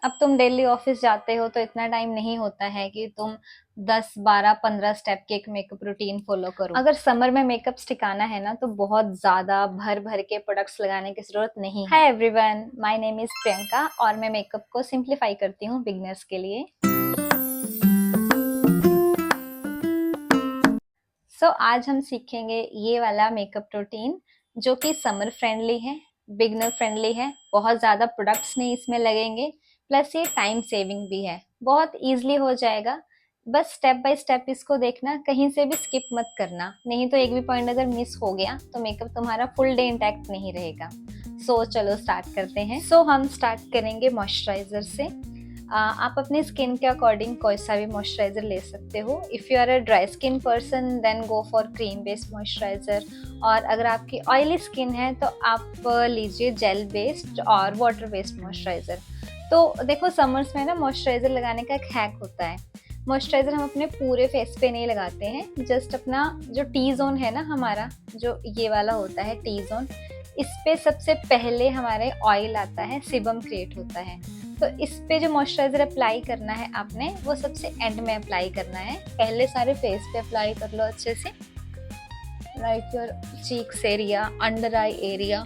अब तुम daily office जाते हो तो इतना टाइम नहीं होता है कि तुम 10, 12, 15 स्टेप के एक मेकअप रूटीन फॉलो करो। अगर समर में मेकअप टिकाना है ना तो बहुत ज्यादा भर भर के प्रोडक्ट्स लगाने की जरूरत नहीं है। Hi everyone, my name is Priyanka और मैं मेकअप को सिंप्लीफाई करती हूँ बिगनर्स के लिए। आज हम सीखेंगे ये वाला मेकअप रूटीन जो कि समर फ्रेंडली है, बिगनर फ्रेंडली है, बहुत ज़्यादा प्रोडक्ट्स नहीं इसमें लगेंगे, प्लस ये टाइम सेविंग भी है, बहुत इजीली हो जाएगा। बस स्टेप बाय स्टेप इसको देखना, कहीं से भी स्किप मत करना, नहीं तो एक भी पॉइंट अगर मिस हो गया तो मेकअप तुम्हारा फुल डे इंटैक्ट नहीं रहेगा। चलो स्टार्ट करते हैं। हम स्टार्ट करेंगे मॉइस्चराइजर से। आप अपने स्किन के अकॉर्डिंग कोई सा भी मॉइस्चराइजर ले सकते हो। If you are a dry skin person then go for cream based moisturiser, और अगर आपकी ऑयली स्किन है तो आप लीजिए जेल बेस्ड और वाटर बेस्ड मॉइस्चराइजर। तो देखो समर्स में ना मॉइस्चराइजर लगाने का एक हैक होता है। मॉइस्चराइजर हम अपने पूरे फेस पे नहीं लगाते हैं, जस्ट अपना जो टी जोन है ना हमारा, जो ये वाला होता है टी जोन, इस पे सबसे पहले हमारे ऑयल आता है, सिबम क्रिएट होता है। तो इस पे जो मॉइस्चराइजर अप्लाई करना है आपने, वो सबसे एंड में अप्लाई करना है। पहले सारे फेस पे अप्लाई कर लो अच्छे से, like your cheeks area, under eye area,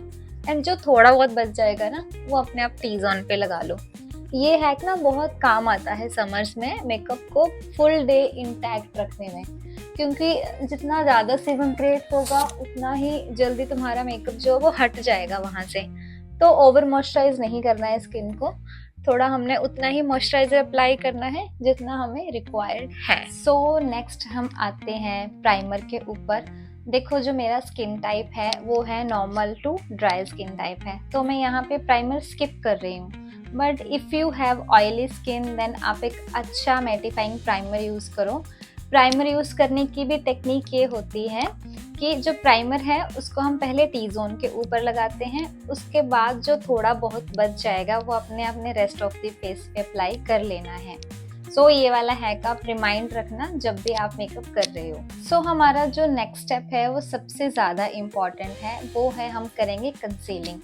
and जो थोड़ा बहुत बच जाएगा ना वो अपने आप टी जोन पे लगा लो। ये हैक ना बहुत काम आता है समर्स में मेकअप को फुल डे इंटैक्ट रखने में, क्योंकि जितना ज़्यादा सीबम क्रिएट होगा उतना ही जल्दी तुम्हारा मेकअप जो वो हट जाएगा वहाँ से। तो ओवर मॉइस्चराइज नहीं करना है स्किन को, थोड़ा हमने उतना ही मॉइस्चराइजर अप्लाई करना है जितना हमें रिक्वायर्ड है। नेक्स्ट हम आते हैं प्राइमर के ऊपर। देखो जो मेरा स्किन टाइप है वो है normal to dry skin type है, तो मैं यहाँ पे प्राइमर स्किप कर रही हूँ। But if you have oily skin then आप एक अच्छा मैटिफाइंग प्राइमर यूज़ करो। प्राइमर यूज़ करने की भी टेक्निक ये होती है कि जो प्राइमर है उसको हम पहले टी जोन के ऊपर लगाते हैं, उसके बाद जो थोड़ा बहुत बच जाएगा वो अपने रेस्ट ऑफ द फेस पे अप्लाई कर लेना है। ये वाला हैक आप रिमाइंड रखना जब भी आप मेकअप कर रहे हो। हमारा जो नेक्स्ट स्टेप है वो सबसे ज़्यादा इम्पॉर्टेंट है, वो है हम करेंगे कंसीलिंग।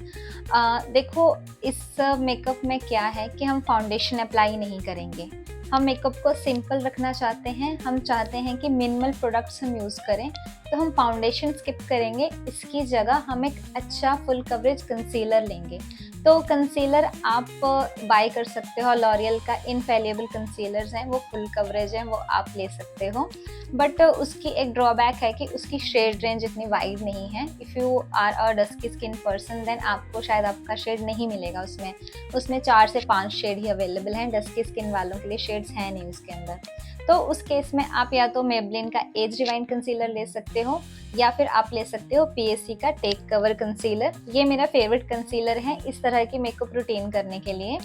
देखो इस मेकअप में क्या है कि हम फाउंडेशन अप्लाई नहीं करेंगे, हम मेकअप को सिंपल रखना चाहते हैं, हम चाहते हैं कि मिनिमल प्रोडक्ट्स हम यूज़ करें, तो हम फाउंडेशन स्किप करेंगे। इसकी जगह हम एक अच्छा फुल कवरेज कंसीलर लेंगे। तो कंसीलर आप बाय कर सकते हो, लॉरियल का इनफेलिबल कंसीलर्स हैं, वो फुल कवरेज हैं, वो आप ले सकते हो। बट उसकी एक ड्रॉबैक है कि उसकी शेड रेंज इतनी वाइड नहीं है। If you are a dusky skin person then आपको शायद आपका शेड नहीं मिलेगा उसमें 4 से 5 शेड ही अवेलेबल हैं। डस्की स्किन वालों के लिए शेड्स हैं नहीं उसके अंदर। तो उस केस में आप या तो मेबलिन का एज रिवाइंड कंसीलर ले सकते हो, या फिर आप ले सकते हो पीएससी का टेक कवर कंसीलर। ये मेरा फेवरेट कंसीलर है इस तरह की मेकअप रूटीन करने के लिए,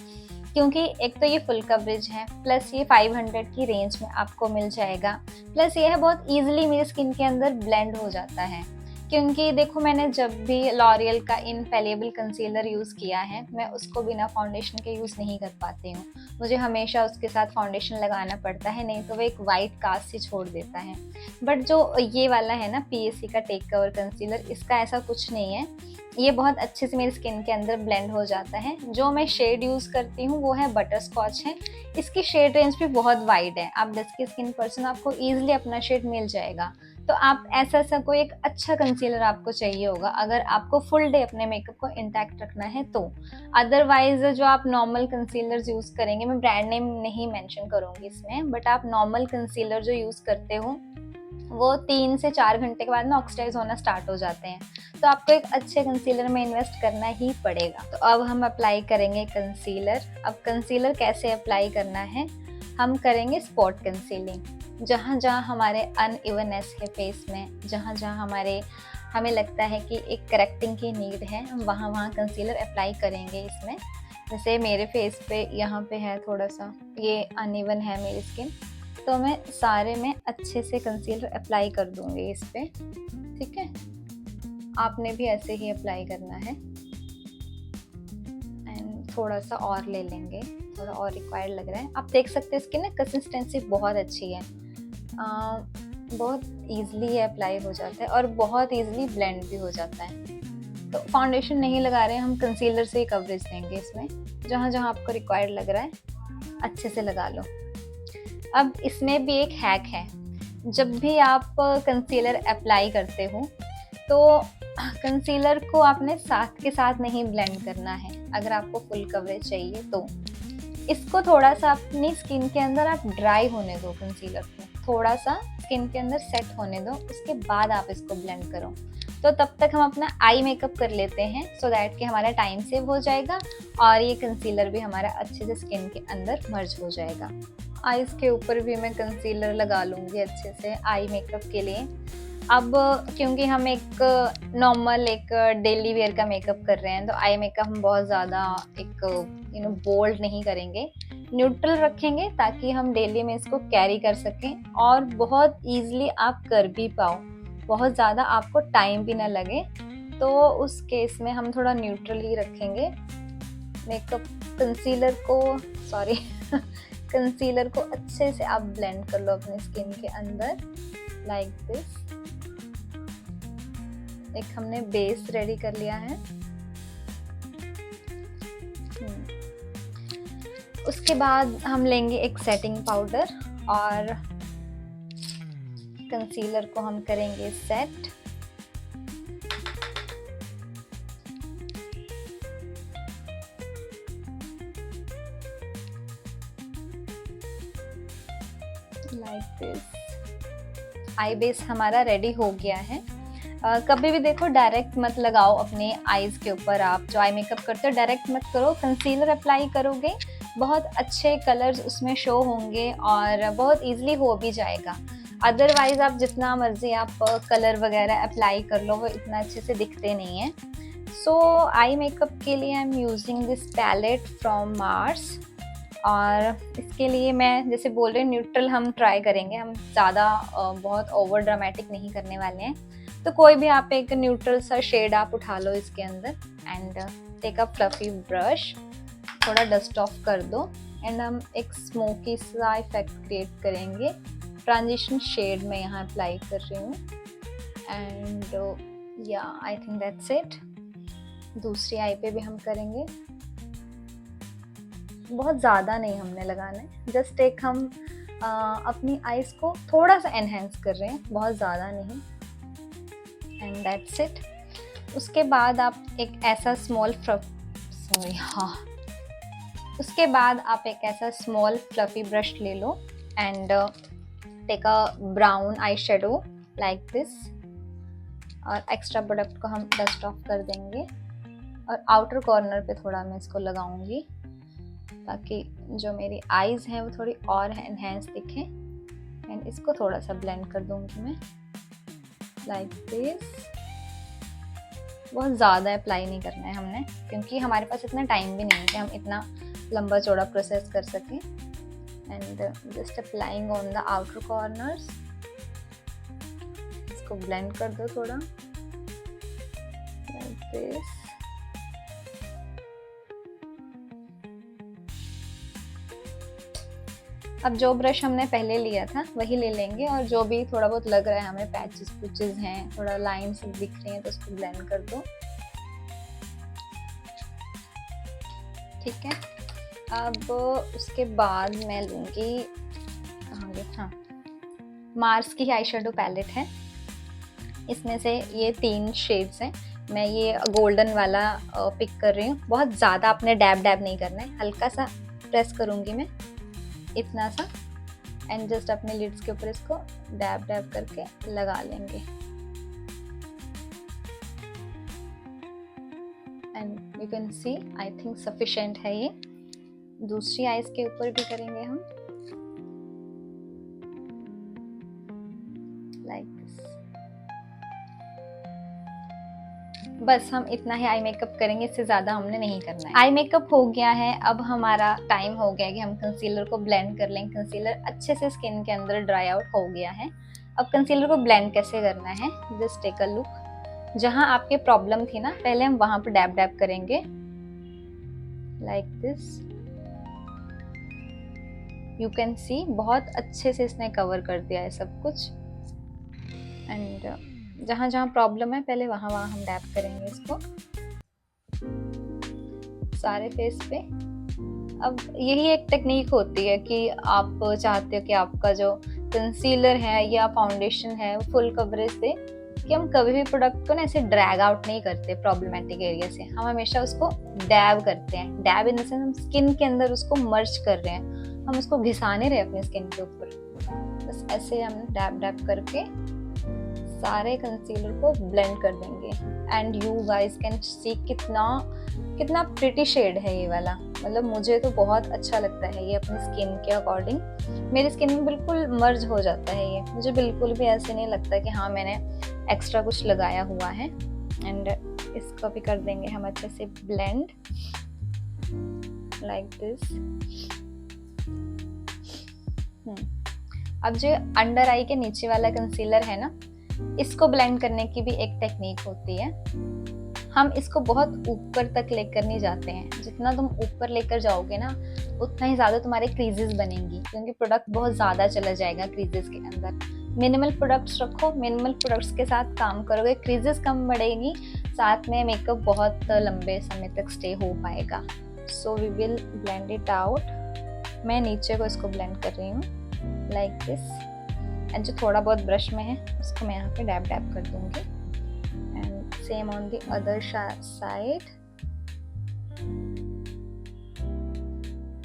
क्योंकि एक तो ये फुल कवरेज है, प्लस ये 500 की रेंज में आपको मिल जाएगा, प्लस ये है बहुत ईजिली मेरी स्किन के अंदर ब्लेंड हो जाता है। क्योंकि देखो मैंने जब भी लॉरियल का इनफेलिबल कंसीलर यूज़ किया है, मैं उसको बिना फाउंडेशन के यूज़ नहीं कर पाती हूँ, मुझे हमेशा उसके साथ फाउंडेशन लगाना पड़ता है, नहीं तो वो एक वाइट कास्ट ही छोड़ देता है। बट जो ये वाला है ना पीएससी का टेक कवर कंसीलर, इसका ऐसा कुछ नहीं है, ये बहुत अच्छे से मेरी स्किन के अंदर ब्लेंड हो जाता है। जो मैं शेड यूज़ करती हूँ वो है बटर स्कॉच है, इसकी शेड रेंज भी बहुत वाइड है, आप डस्की स्किन पर्सन आपको ईजिली अपना शेड मिल जाएगा। तो आप ऐसा कोई एक अच्छा कंसीलर आपको चाहिए होगा अगर आपको फुल डे अपने मेकअप को इंटैक्ट रखना है तो। अदरवाइज जो आप नॉर्मल कंसीलर्स यूज़ करेंगे, मैं ब्रांड नेम नहीं मेंशन करूँगी इसमें, बट आप नॉर्मल कंसीलर जो यूज़ करते हो वो 3 से 4 घंटे के बाद ना ऑक्सीडाइज होना स्टार्ट हो जाते हैं, तो आपको एक अच्छे कंसीलर में इन्वेस्ट करना ही पड़ेगा। तो अब हम अप्लाई करेंगे कंसीलर। अब कंसीलर कैसे अप्लाई करना है, हम करेंगे स्पॉट कंसीलिंग। जहाँ जहाँ हमारे अनइवननेस है फेस में, जहाँ जहाँ हमें लगता है कि एक करेक्टिंग की नीड है, हम वहाँ कंसीलर अप्लाई करेंगे इसमें। जैसे मेरे फेस पे यहाँ पे है थोड़ा सा ये अनइवन है मेरी स्किन, तो मैं सारे में अच्छे से कंसीलर अप्लाई कर दूंगी इस पे, ठीक है। आपने भी ऐसे ही अप्लाई करना है, एंड थोड़ा सा और ले लेंगे, थोड़ा और रिक्वायर्ड लग रहा है। आप देख सकते हैं इसकी ना कंसिस्टेंसी बहुत अच्छी है, बहुत ईजिली ये अप्लाई हो जाता है और बहुत ईजिली ब्लेंड भी हो जाता है। तो फाउंडेशन नहीं लगा रहे हैं, हम कंसीलर से ही कवरेज देंगे इसमें। जहाँ जहाँ आपको रिक्वायर्ड लग रहा है अच्छे से लगा लो। अब इसमें भी एक हैक है, जब भी आप कंसीलर अप्लाई करते हो तो कंसीलर को आपने साथ के साथ नहीं ब्लेंड करना है। अगर आपको फुल कवरेज चाहिए तो इसको थोड़ा सा अपनी स्किन के अंदर आप ड्राई होने दो, कंसीलर को थोड़ा सा स्किन के अंदर सेट होने दो, उसके बाद आप इसको ब्लेंड करो। तो तब तक हम अपना आई मेकअप कर लेते हैं, सो दैट कि हमारा टाइम सेव हो जाएगा और ये कंसीलर भी हमारा अच्छे से स्किन के अंदर मर्ज हो जाएगा। आईज के ऊपर भी मैं कंसीलर लगा लूँगी अच्छे से आई मेकअप के लिए। अब क्योंकि हम एक नॉर्मल एक डेली वेयर का मेकअप कर रहे हैं, तो आई मेकअप हम बहुत ज़्यादा एक बोल्ड नहीं करेंगे, न्यूट्रल रखेंगे ताकि हम डेली में इसको कैरी कर सकें और बहुत ईजिली आप कर भी पाओ, बहुत ज़्यादा आपको टाइम भी ना लगे। तो उस केस में हम थोड़ा न्यूट्रल ही रखेंगे मेकअप। कंसीलर को अच्छे से आप ब्लेंड कर लो अपनी स्किन के अंदर लाइक दिस। एक हमने बेस रेडी कर लिया है। उसके बाद हम लेंगे एक सेटिंग पाउडर और कंसीलर को हम करेंगे set. Like this. I base हमारा रेडी हो गया है। कभी भी देखो डायरेक्ट मत लगाओ अपने आईज के ऊपर, आप जो आई मेकअप करते हो डायरेक्ट मत करो। कंसीलर अप्लाई करोगे बहुत अच्छे कलर्स उसमें शो होंगे और बहुत इजीली हो भी जाएगा। अदरवाइज आप जितना मर्जी आप कलर वगैरह अप्लाई कर लो, वो इतना अच्छे से दिखते नहीं हैं। सो आई मेकअप के लिए I am using this palette from Mars और इसके लिए मैं जैसे बोल रही हूँ न्यूट्रल हम ट्राई करेंगे, हम ज़्यादा बहुत ओवर ड्रामेटिक नहीं करने वाले हैं। तो कोई भी आप एक न्यूट्रल सा शेड आप उठा लो इसके अंदर and take a fluffy brush, थोड़ा डस्ट ऑफ कर दो एंड हम एक स्मोकी सा इफेक्ट क्रिएट करेंगे। ट्रांजिशन शेड में यहाँ अप्लाई कर रही हूँ एंड या आई थिंक दैट्स इट। दूसरी आई पे भी हम करेंगे, बहुत ज़्यादा नहीं हमने लगाना है, जस्ट एक हम अपनी आईज को थोड़ा सा एनहेंस कर रहे हैं, बहुत ज़्यादा नहीं एंड दैट्स इट। उसके बाद आप एक ऐसा उसके बाद आप एक ऐसा स्मॉल फ्लफी ब्रश ले लो and take a brown eye shadow like this और एक्स्ट्रा प्रोडक्ट को हम डस्ट ऑफ कर देंगे और आउटर कॉर्नर पे थोड़ा मैं इसको लगाऊंगी ताकि जो मेरी आईज हैं वो थोड़ी और एनहेंस दिखें एंड इसको थोड़ा सा ब्लेंड कर दूंगी मैं लाइक दिस। बहुत ज़्यादा अप्लाई नहीं करना है हमने, क्योंकि हमारे पास इतना टाइम भी नहीं है कि हम इतना लंबा चौड़ा प्रोसेस कर सकें। And just applying on the outer corners, इसको ब्लेंड कर दो थोड़ा लाइक दिस। अब जो ब्रश हमने पहले लिया था वही ले लेंगे और जो भी थोड़ा बहुत लग रहा है हमें पैचेस हैं, थोड़ा लाइन्स दिख रही हैं, तो उसको ब्लेंड कर दो। ठीक है, अब उसके बाद मैं लूँगी मार्स की आई शेडो पैलेट है। इसमें से ये 3 शेड्स हैं, मैं ये गोल्डन वाला पिक कर रही हूँ। बहुत ज़्यादा आपने डैब नहीं करना है, हल्का सा प्रेस करूँगी मैं इतना सा एंड जस्ट अपने लिड्स के ऊपर इसको डैब करके लगा लेंगे and you can C I think sufficient है ये। दूसरी आईज के ऊपर भी करेंगे हम लाइक दिस। बस हम इतना ही आई मेकअप करेंगे, इससे ज़्यादा हमने नहीं करना है। आई मेकअप हो गया है, अब हमारा टाइम हो गया कि हम कंसीलर को ब्लेंड कर लें। कंसीलर अच्छे से स्किन के अंदर ड्राई आउट हो गया है। अब कंसीलर को ब्लेंड कैसे करना है, जस्ट टेक अ लुक। जहाँ आपके प्रॉब्लम थी ना, पहले हम वहाँ पर डैब करेंगे लाइक दिस। यू कैन सी बहुत अच्छे से इसने कवर कर दिया है सब कुछ एंड जहाँ जहाँ प्रॉब्लम है पहले वहाँ वहाँ हम डैप करेंगे इसको सारे फेस पे। अब यही एक टेक्निक होती है कि आप चाहते हो कि आपका जो कंसीलर है या फाउंडेशन है फुल कवरेज दे, कि हम कभी भी प्रोडक्ट को ना ऐसे ड्रैग आउट नहीं करते प्रॉब्लमेटिक एरिया से, हम हमेशा उसको डैब करते हैं। डैब इन द सेंस हम स्किन के अंदर उसको मर्ज कर रहे हैं, हम उसको घिसा नहीं रहे अपने स्किन के ऊपर। बस ऐसे हम डैब डैब करके सारे कंसीलर को ब्लेंड कर देंगे। And you guys can see कितना कितना प्रिटी शेड है ये वाला। मतलब मुझे तो बहुत अच्छा लगता है ये अपनी स्किन के अकॉर्डिंग। मेरी स्किन में बिल्कुल मर्ज हो जाता है ये, मुझे बिल्कुल भी ऐसे नहीं लगता कि हाँ मैंने एक्स्ट्रा कुछ लगाया हुआ है। एंड इसको भी कर देंगे हम अच्छे से ब्लेंड लाइक दिस। अब जो अंडर आई के नीचे वाला कंसीलर है ना, इसको ब्लेंड करने की भी एक टेक्निक होती है। हम इसको बहुत ऊपर तक लेकर नहीं जाते हैं, जितना तुम ऊपर लेकर जाओगे ना उतना ही ज़्यादा तुम्हारे क्रीजेस बनेंगी, क्योंकि प्रोडक्ट बहुत ज़्यादा चला जाएगा क्रीजेस के अंदर। मिनिमल प्रोडक्ट्स रखो, मिनिमल प्रोडक्ट्स के साथ काम करोगे, क्रीजेस कम बढ़ेगी, साथ में मेकअप बहुत लंबे समय तक स्टे हो पाएगा। So we will blend it out. मैं नीचे को इसको ब्लेंड कर रही हूँ लाइक दिस। एंड जो थोड़ा बहुत ब्रश में है उसको मैं यहाँ पे डैब डैब कर दूंगी। And same on the other side.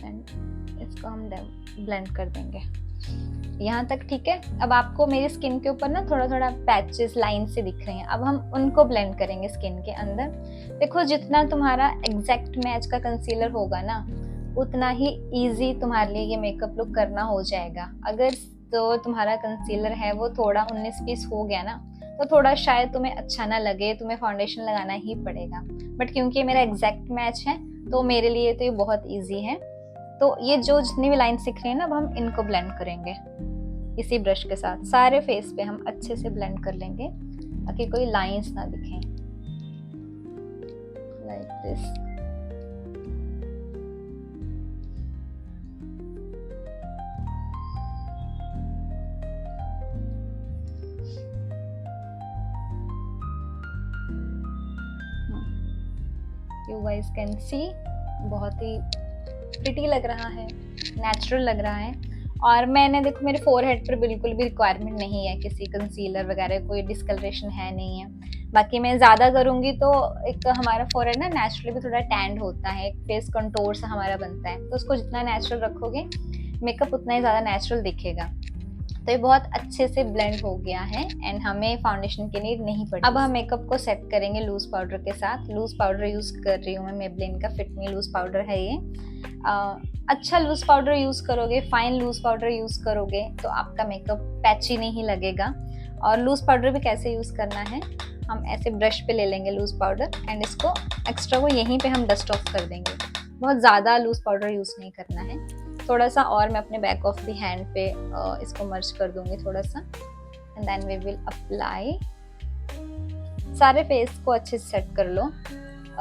And इसको हम ब्लेंड कर देंगे यहाँ तक, ठीक है। अब आपको मेरी स्किन के ऊपर ना थोड़ा थोड़ा पैचेस लाइन से दिख रहे हैं, अब हम उनको ब्लेंड करेंगे स्किन के अंदर। देखो जितना तुम्हारा एग्जैक्ट मैच का कंसीलर होगा ना, उतना ही इजी तुम्हारे लिए ये मेकअप लुक करना हो जाएगा। अगर तो तुम्हारा कंसीलर है वो थोड़ा 19-20 हो गया ना, तो थोड़ा शायद तुम्हें अच्छा ना लगे, तुम्हें फाउंडेशन लगाना ही पड़ेगा। बट क्योंकि मेरा एग्जैक्ट मैच है तो मेरे लिए तो ये बहुत इजी है। तो ये जो जितनी भी लाइन्स दिख रही है ना, अब हम इनको ब्लेंड करेंगे इसी ब्रश के साथ। सारे फेस पे हम अच्छे से ब्लेंड कर लेंगे ताकि कोई लाइन्स ना दिखें like this. You guys can see बहुत ही प्रिटी लग रहा है, नेचुरल लग रहा है। और मैंने देखो मेरे फोरहेड पर बिल्कुल भी रिक्वायरमेंट नहीं है किसी कंसीलर वगैरह, कोई डिस्कलरेशन है नहीं है। बाकी मैं ज़्यादा करूँगी तो एक हमारा फोरहेड ना नेचुरली भी थोड़ा टैंड होता है, एक फेस कंटोर सा हमारा बनता है, तो उसको जितना नेचुरल रखोगे मेकअप उतना ही ज़्यादा नेचुरल दिखेगा। तो ये बहुत अच्छे से ब्लेंड हो गया है एंड हमें फाउंडेशन की नीड नहीं पड़ी। अब हम मेकअप को सेट करेंगे लूज पाउडर के साथ। लूज पाउडर यूज़ कर रही हूँ मैं, मेबलिन का फिट मी लूज पाउडर है ये। अच्छा लूज पाउडर यूज़ करोगे, फाइन लूज पाउडर यूज़ करोगे तो आपका मेकअप पैची नहीं लगेगा। और लूज पाउडर भी कैसे यूज़ करना है, हम ऐसे ब्रश पे ले लेंगे लूज पाउडर एंड इसको एक्स्ट्रा को यहीं पे हम डस्ट ऑफ कर देंगे। बहुत ज़्यादा लूज पाउडर यूज़ नहीं करना है, थोड़ा सा। और मैं अपने बैक ऑफ द हैंड पे इसको मर्ज कर दूंगी थोड़ा सा। And then we will apply. सारे फेस को अच्छे से सेट कर लो।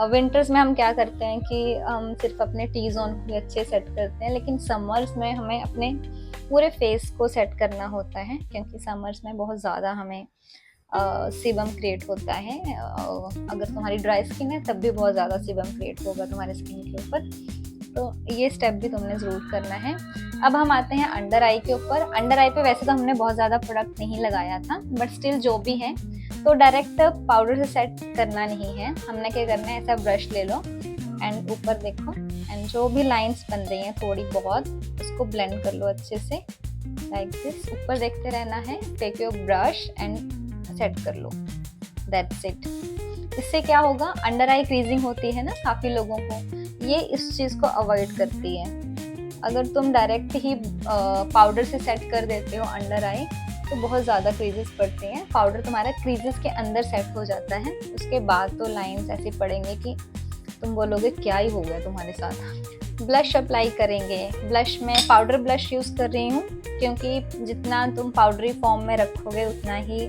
विंटर्स में हम क्या करते हैं कि हम सिर्फ अपने टी जोन को अच्छे सेट करते हैं, लेकिन समर्स में हमें अपने पूरे फेस को सेट करना होता है, क्योंकि समर्स में बहुत ज़्यादा हमें सीबम क्रिएट होता है। अगर तुम्हारी ड्राई स्किन है तब भी बहुत ज़्यादा सीबम क्रिएट होगा तुम्हारे स्किन के ऊपर, तो ये स्टेप भी तुमने ज़रूर करना है। अब हम आते हैं अंडर आई के ऊपर। अंडर आई पे वैसे तो हमने बहुत ज़्यादा प्रोडक्ट नहीं लगाया था, बट स्टिल जो भी है तो डायरेक्ट पाउडर से सेट करना नहीं है। हमने क्या करना है, ऐसा ब्रश ले लो एंड ऊपर देखो, एंड जो भी लाइंस बन रही हैं थोड़ी बहुत उसको ब्लेंड कर लो अच्छे से लाइक दिस। ऊपर देखते रहना है, take your brush and set कर लो, दैट्स इट। इससे क्या होगा, अंडर आई क्रीजिंग होती है ना काफ़ी लोगों को, ये इस चीज़ को अवॉइड करती है। अगर तुम डायरेक्ट ही पाउडर से सेट कर देते हो अंडर आई तो बहुत ज़्यादा क्रीजेस पड़ती हैं। पाउडर तुम्हारा क्रीजेस के अंदर सेट हो जाता है, उसके बाद तो लाइंस ऐसी पड़ेंगे कि तुम बोलोगे क्या ही हो गया तुम्हारे साथ। ब्लश अप्लाई करेंगे। ब्लश में पाउडर ब्लश यूज़ कर रही हूँ, क्योंकि जितना तुम पाउडरी फॉर्म में रखोगे उतना ही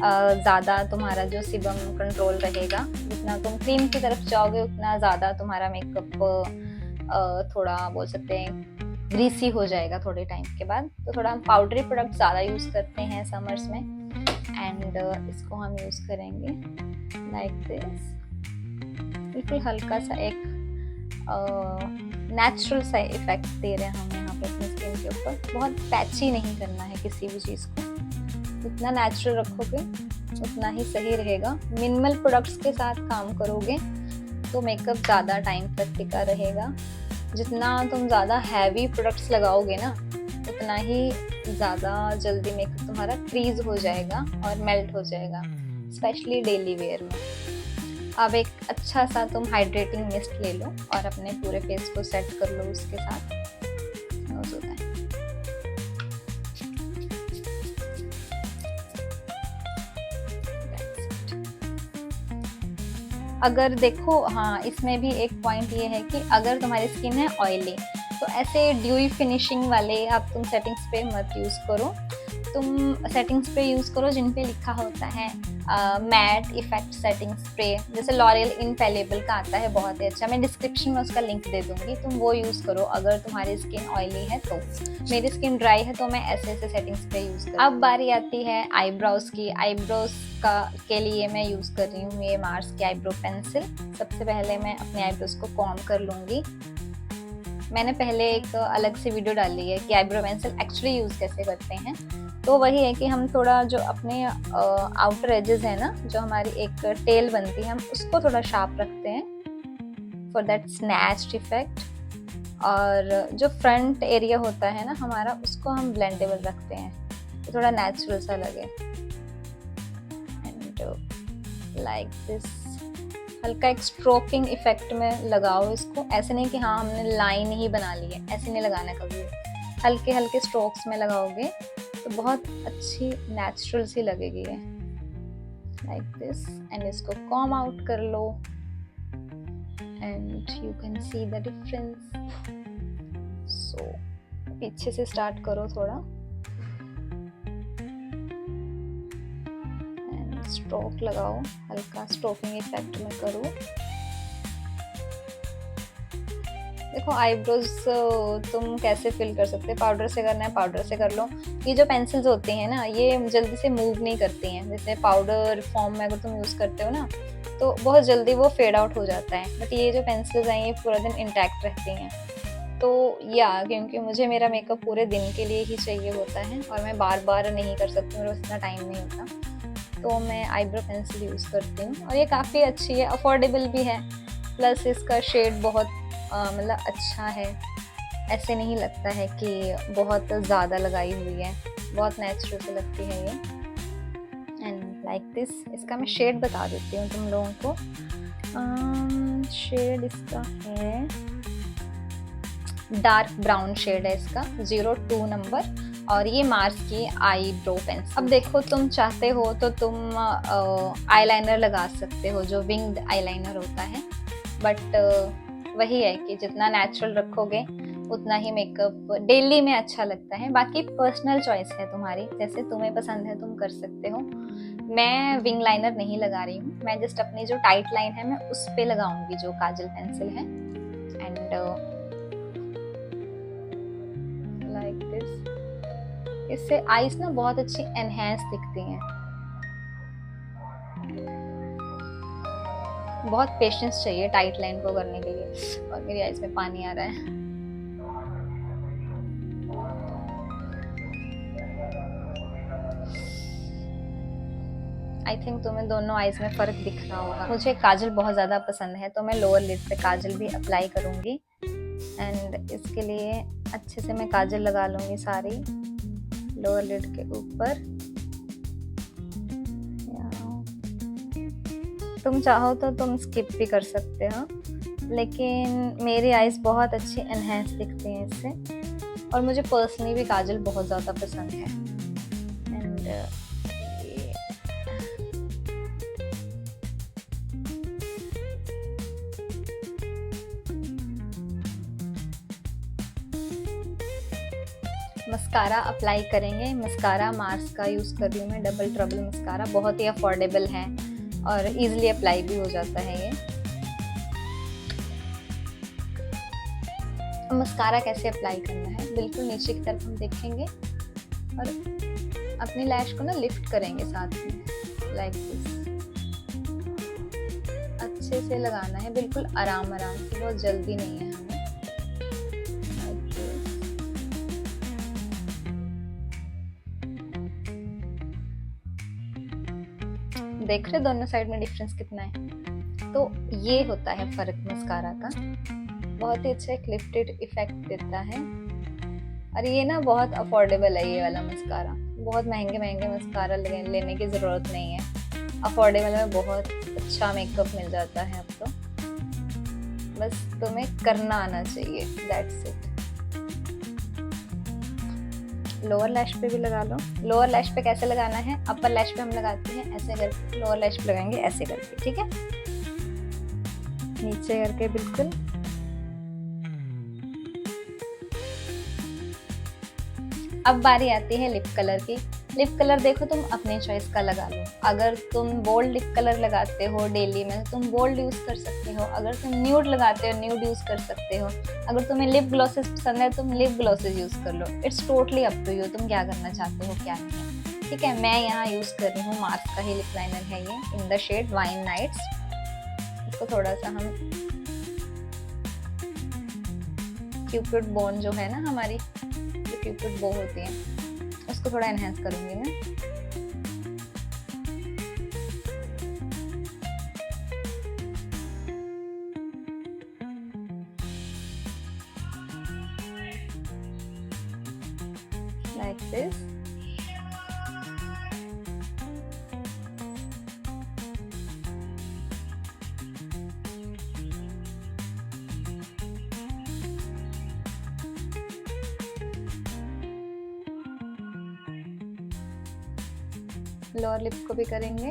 ज़्यादा तुम्हारा जो सीबम कंट्रोल रहेगा। जितना तुम क्रीम की तरफ जाओगे उतना ज़्यादा तुम्हारा मेकअप थोड़ा बोल सकते हैं ग्रीसी हो जाएगा थोड़े टाइम के बाद। तो थोड़ा हम पाउडरी प्रोडक्ट ज़्यादा यूज़ करते हैं समर्स में। एंड इसको हम यूज़ करेंगे लाइक दिस। बिल्कुल हल्का सा एक नेचुरल सा इफेक्ट दे रहे हैं हम यहाँ पे अपनी स्किन के ऊपर। बहुत पैची नहीं करना है किसी भी चीज़ को, जितना नेचुरल रखोगे उतना ही सही रहेगा। मिनिमल प्रोडक्ट्स के साथ काम करोगे तो मेकअप ज़्यादा टाइम तक टिका रहेगा। जितना तुम ज़्यादा हैवी प्रोडक्ट्स लगाओगे ना उतना ही ज़्यादा जल्दी मेकअप तुम्हारा क्रीज हो जाएगा और मेल्ट हो जाएगा, स्पेशली डेली वेयर में। अब एक अच्छा सा तुम हाइड्रेटिंग मिस्ट ले लो और अपने पूरे फेस को सेट कर लो उसके साथ। अगर देखो, हाँ इसमें भी एक पॉइंट ये है कि अगर तुम्हारी स्किन है ऑयली तो ऐसे ड्यूई फिनिशिंग वाले आप तुम सेटिंग स्प्रे मत यूज़ करो। तुम सेटिंग स्प्रे यूज़ करो जिन पे लिखा होता है मैट इफेक्ट सेटिंग स्प्रे, जैसे लॉरियल इनफेलेबल का आता है बहुत ही अच्छा, मैं डिस्क्रिप्शन में उसका लिंक दे दूंगी, तुम वो यूज़ करो अगर तुम्हारी स्किन ऑयली है तो। मेरी स्किन ड्राई है तो मैं ऐसे सेटिंग स्प्रे यूज़ कर। अब बारी आती है आईब्रोज की। आईब्रोज के लिए मैं यूज़ कर रही हूँ ये मार्स की आईब्रो पेंसिल। सबसे पहले मैं अपने आईब्रोज को कॉम्ब कर लूँगी। मैंने पहले एक अलग से वीडियो डाली है कि आईब्रो पेंसिल एक्चुअली यूज़ कैसे करते हैं। तो वही है कि हम थोड़ा जो अपने आउटर एजेस है ना, जो हमारी एक टेल बनती है, हम उसको थोड़ा शार्प रखते हैं फॉर दैट स्नैच्ड इफेक्ट। और जो फ्रंट एरिया होता है ना हमारा, उसको हम ब्लेंडेबल रखते हैं तो थोड़ा नेचुरल सा लगे। एंड लाइक दिस हल्का एक स्ट्रोकिंग इफेक्ट में लगाओ इसको। ऐसे नहीं कि हाँ हमने लाइन ही बना ली है, ऐसे नहीं लगाना कभी। हल्के हल्के स्ट्रोक्स में लगाओगे तो बहुत अच्छी नेचुरल सी लगेगी ये, लाइक दिस। एंड इसको कॉम आउट कर लो and you can see the difference. So पीछे से स्टार्ट करो थोड़ा एंड स्ट्रोक लगाओ, हल्का स्ट्रोकिंग इफेक्ट में करो। देखो आईब्रोज तुम कैसे फिल कर सकते हैं, पाउडर से करना है पाउडर से कर लो। ये जो पेंसिल्स होती हैं ना ये जल्दी से मूव नहीं करती हैं, जैसे पाउडर फॉर्म में अगर तुम यूज़ करते हो ना तो बहुत जल्दी वो फेड आउट हो जाता है, बट ये जो पेंसिल्स हैं ये पूरा दिन इंटैक्ट रहती हैं। तो या क्योंकि मुझे मेरा मेकअप पूरे दिन के लिए ही चाहिए होता है और मैं बार बार नहीं कर सकती, मेरे पास इतना टाइम नहीं होता, तो मैं आईब्रो पेंसिल यूज़ करती हूँ। और ये काफ़ी अच्छी है, अफोर्डेबल भी है, प्लस इसका शेड बहुत मतलब अच्छा है। ऐसे नहीं लगता है कि बहुत ज़्यादा लगाई हुई है, बहुत नेचुरल से लगती है ये। And like this. इसका मैं शेड बता देती हूँ तुम लोगों को। शेड इसका है डार्क ब्राउन शेड है इसका, 02 नंबर, और ये मार्स की आईब्रो पेंसिल। अब देखो तुम चाहते हो तो तुम आईलाइनर लगा सकते हो, जो विंग्ड आईलाइनर होता है, बट वही है कि जितना नेचुरल रखोगे उतना ही मेकअप डेली में अच्छा लगता है। बाकी पर्सनल चॉइस है तुम्हारी, जैसे तुम्हें पसंद है तुम कर सकते हो। मैं विंग लाइनर नहीं लगा रही हूँ, मैं जस्ट अपनी जो टाइट लाइन है मैं उस पे लगाऊंगी जो काजल पेंसिल है। And like this. इससे आईज ना बहुत अच्छी एनहेंस दिखती हैं। बहुत पेशेंस चाहिए टाइट लाइन को करने के लिए, और मेरी आईज में पानी आ रहा है। आई थिंक तुम्हें दोनों आईज में फ़र्क दिख रहा होगा। मुझे काजल बहुत ज़्यादा पसंद है तो मैं लोअर लिड पे काजल भी अप्लाई करूँगी। एंड इसके लिए अच्छे से मैं काजल लगा लूँगी सारी लोअर लिड के ऊपर। तुम चाहो तो तुम स्किप भी कर सकते हो, लेकिन मेरी आईज बहुत अच्छी एनहेंस दिखती हैं इससे, और मुझे पर्सनली भी काजल बहुत ज़्यादा पसंद है। एंड मस्कारा अप्लाई करेंगे। मस्कारा मार्स का यूज़ कर रही हूँ मैं, डबल ट्रबल मस्कारा, बहुत ही अफोर्डेबल है और इजीली अप्लाई भी हो जाता है ये। मस्कारा कैसे अप्लाई करना है, बिल्कुल नीचे की तरफ हम देखेंगे और अपनी लैश को ना लिफ्ट करेंगे साथ में, लाइक दिस। अच्छे से लगाना है, बिल्कुल आराम आराम से, बहुत जल्दी नहीं है हमें। like this। देख रहे दोनों साइड में डिफरेंस कितना है। तो ये होता है फर्क मस्कारा का, बहुत ही अच्छा एक लिफ्टेड इफेक्ट देता है। और ये ना बहुत अफोर्डेबल है ये वाला मस्कारा, बहुत महंगे महंगे मस्कारा लेने की ज़रूरत नहीं है, अफोर्डेबल में बहुत अच्छा मेकअप मिल जाता है अब तो। बस तुम्हें करना आना चाहिए, दैट्स इट। लोअर लैश पे भी लगा लो। लोअर लैश पे कैसे लगाना है, अपर लैश पे हम लगाते हैं ऐसे करके, लोअर लैश पे लगाएंगे ऐसे करके, ठीक है, नीचे करके बिल्कुल। अब बारी आती है लिप कलर की। लिप कलर देखो तुम अपने चॉइस का लगा लो। अगर तुम बोल्ड लिप कलर लगाते हो डेली में, तुम बोल्ड यूज कर सकते हो। अगर तुम न्यूड लगाते हो, न्यूड यूज कर सकते हो। अगर तुम्हें लिप ग्लॉसेस पसंद है, तुम लिप ग्लॉसेस यूज कर लो। It's totally up to you, तुम क्या करना चाहते हो क्या नहीं। ठीक है, मैं यहाँ यूज कर रही हूँ मार्स का ही लिप लाइनर है ये, in the shade wine nights. इसको थोड़ा सा हम क्यूपिड बोन जो है ना हमारी, जो क्यूपिड बो होती है, उसको थोड़ा एनहेंस करूंगी मैं। Like this. लोअर लिप को भी करेंगे।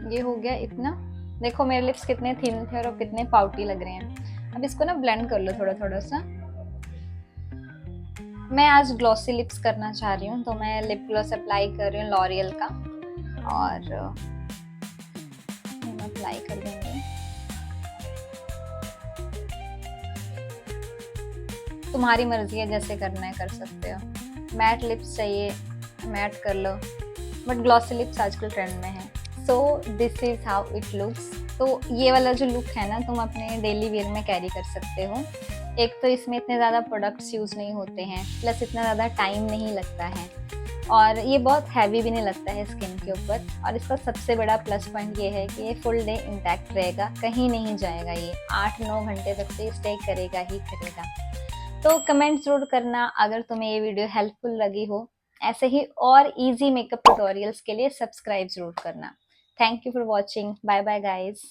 ये हो गया इतना। देखो मेरे लिप्स कितने थिन थे और कितने पाउटी लग रहे हैं। अब इसको ना ब्लेंड कर लो थोड़ा थोड़ा सा। मैं आज ग्लॉसी लिप्स करना चाह रही हूँ, तो मैं लिप ग्लॉस अप्लाई कर रही हूँ लॉरियल का, और हम अप्लाई कर देंगे। तुम्हारी मर्जी है, जैसे करना है कर सकते हो। मैट लिप्स चाहिए मैट कर लो, बट ग्लॉसी लिप्स आजकल ट्रेंड में है। So this is how it looks. तो ये वाला जो लुक है ना, तुम अपने डेली वेयर में कैरी कर सकते हो। एक तो इसमें इतने ज़्यादा प्रोडक्ट्स यूज़ नहीं होते हैं, प्लस इतना ज़्यादा टाइम नहीं लगता है, और ये बहुत हैवी भी नहीं लगता है स्किन के ऊपर। और इसका सबसे बड़ा प्लस पॉइंट ये है कि ये फुल डे इंटैक्ट रहेगा, कहीं नहीं जाएगा। ये 8-9 घंटे तक तो स्टे करेगा ही करेगा। तो कमेंट ज़रूर करना अगर तुम्हें ये वीडियो हेल्पफुल लगी हो। ऐसे ही और इजी मेकअप ट्यूटोरियल्स के लिए सब्सक्राइब ज़रूर करना। Thank you for watching. Bye bye guys.